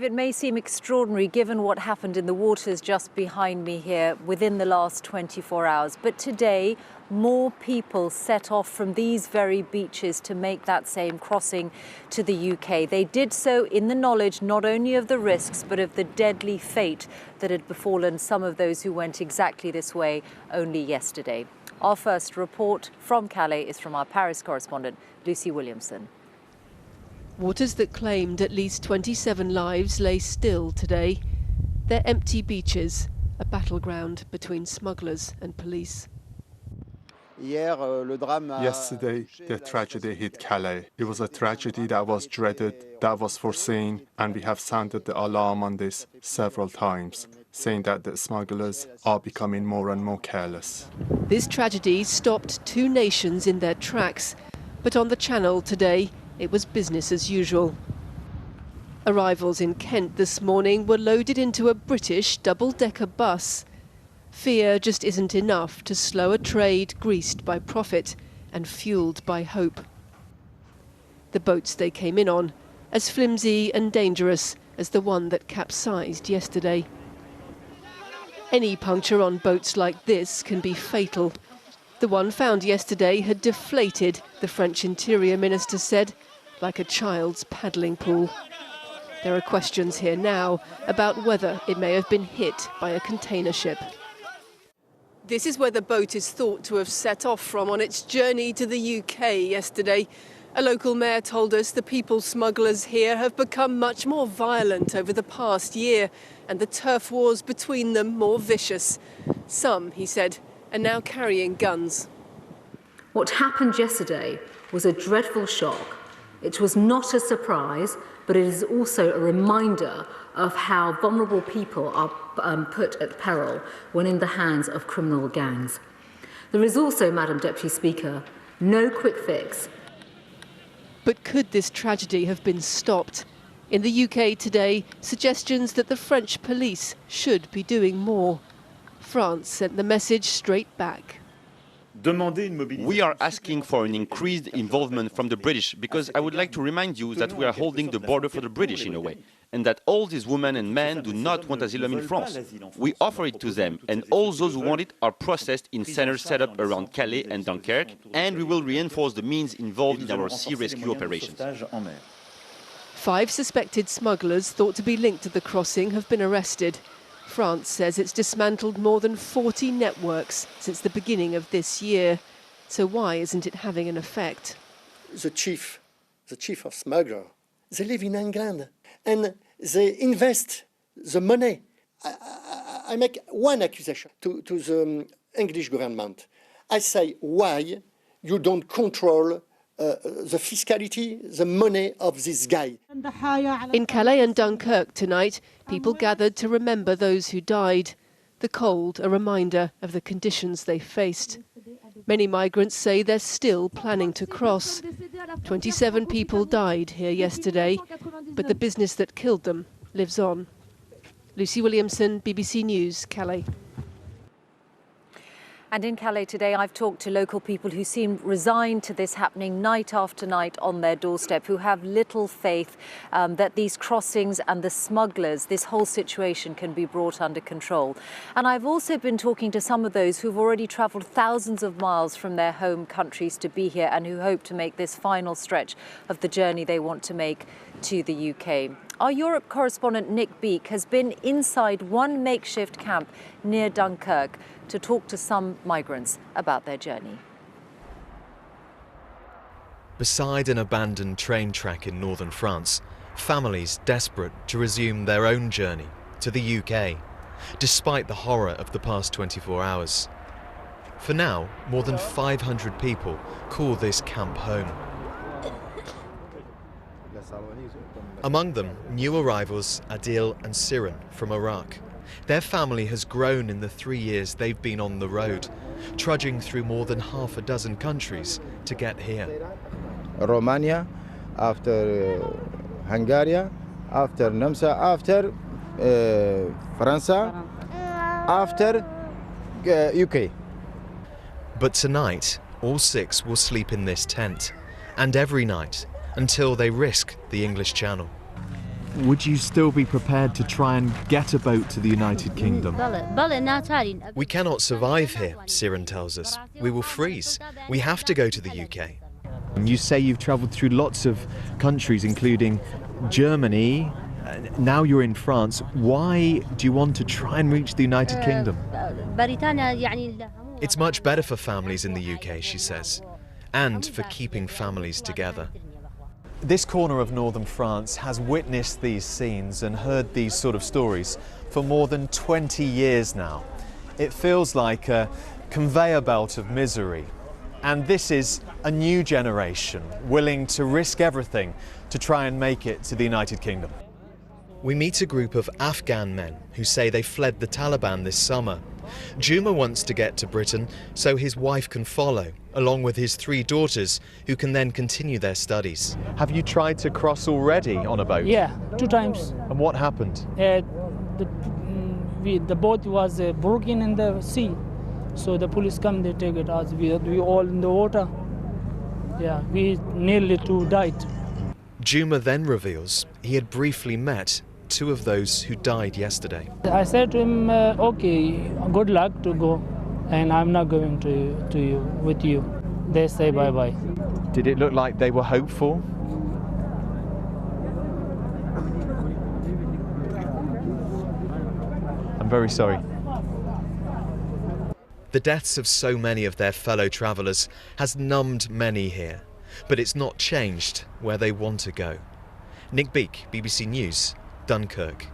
It may seem extraordinary given what happened in the waters just behind me here within the last 24 hours, but today more people set off from these very beaches to make that same crossing to the UK. They did so in the knowledge not only of the risks but of the deadly fate that had befallen some of those who went exactly this way only yesterday. Our first report from Calais is from our Paris correspondent, Lucy Williamson. Waters that claimed at least 27 lives lay still today. They're empty beaches, a battleground between smugglers and police. Yesterday, the tragedy hit Calais. It was a tragedy that was dreaded, that was foreseen, and we have sounded the alarm on this several times, saying that the smugglers are becoming more and more careless. This tragedy stopped two nations in their tracks, but on the Channel today, it was business as usual. Arrivals in Kent this morning were loaded into a British double-decker bus. Fear just isn't enough to slow a trade greased by profit and fuelled by hope. The boats they came in on, as flimsy and dangerous as the one that capsized yesterday. Any puncture on boats like this can be fatal. The one found yesterday had deflated, the French Interior Minister said, like a child's paddling pool. There are questions here now about whether it may have been hit by a container ship. This is where the boat is thought to have set off from on its journey to the UK yesterday. A local mayor told us the people smugglers here have become much more violent over the past year and the turf wars between them more vicious. Some, he said, are now carrying guns. What happened yesterday was a dreadful shock. It was not a surprise, but it is also a reminder of how vulnerable people are put at peril when in the hands of criminal gangs. There is also, Madam Deputy Speaker, no quick fix. But could this tragedy have been stopped? In the UK today, suggestions that the French police should be doing more. France sent the message straight back. We are asking for an increased involvement from the British because I would like to remind you that we are holding the border for the British in a way, and that all these women and men do not want asylum in France. We offer it to them, and all those who want it are processed in centres set up around Calais and Dunkirk, and we will reinforce the means involved in our sea rescue operations. 5 suspected smugglers thought to be linked to the crossing have been arrested. France says it's dismantled more than 40 networks since the beginning of this year. So why isn't it having an effect? The chief of smugglers, they live in England and they invest the money. I make one accusation to the English government. I say, why you don't control the fiscality, the money of this guy? In Calais and Dunkirk tonight, people gathered to remember those who died. The cold, a reminder of the conditions they faced. Many migrants say they're still planning to cross. 27 people died here yesterday, but the business that killed them lives on. Lucy Williamson, BBC News, Calais. And in Calais today, I've talked to local people who seem resigned to this happening night after night on their doorstep, who have little faith that these crossings and the smugglers, this whole situation can be brought under control. And I've also been talking to some of those who've already travelled thousands of miles from their home countries to be here and who hope to make this final stretch of the journey they want to make to the UK. Our Europe correspondent Nick Beake has been inside one makeshift camp near Dunkirk to talk to some migrants about their journey. Beside an abandoned train track in northern France, families desperate to resume their own journey to the UK, despite the horror of the past 24 hours. For now, more than 500 people call this camp home. Among them, new arrivals Adil and Siren from Iraq. Their family has grown in the 3 years they've been on the road, trudging through more than half a dozen countries to get here. Romania, after Hungary, after Namsa, after France, after UK. But tonight, all 6 will sleep in this tent, and every night until they risk the English Channel. Would you still be prepared to try and get a boat to the United Kingdom? We cannot survive here, Siren tells us. We will freeze. We have to go to the UK. You say you've travelled through lots of countries, including Germany. Now you're in France. Why do you want to try and reach the United Kingdom? It's much better for families in the UK, she says, and for keeping families together. This corner of northern France has witnessed these scenes and heard these sort of stories for more than 20 years now. It feels like a conveyor belt of misery. And this is a new generation willing to risk everything to try and make it to the United Kingdom. We meet a group of Afghan men who say they fled the Taliban this summer. Juma wants to get to Britain so his wife can follow, along with his 3 daughters, who can then continue their studies. Have you tried to cross already on a boat? Yeah, 2 times. And what happened? The boat was broken in the sea, so the police come, they take it as we all in the water. Yeah, we nearly 2 died. Juma then reveals he had briefly met 2 of those who died yesterday. I said to him, okay, good luck to go, and I'm not going to you with you. They say bye-bye. Did it look like they were hopeful? I'm very sorry. The deaths of so many of their fellow travellers has numbed many here, but it's not changed where they want to go. Nick Beake, BBC News, Dunkirk.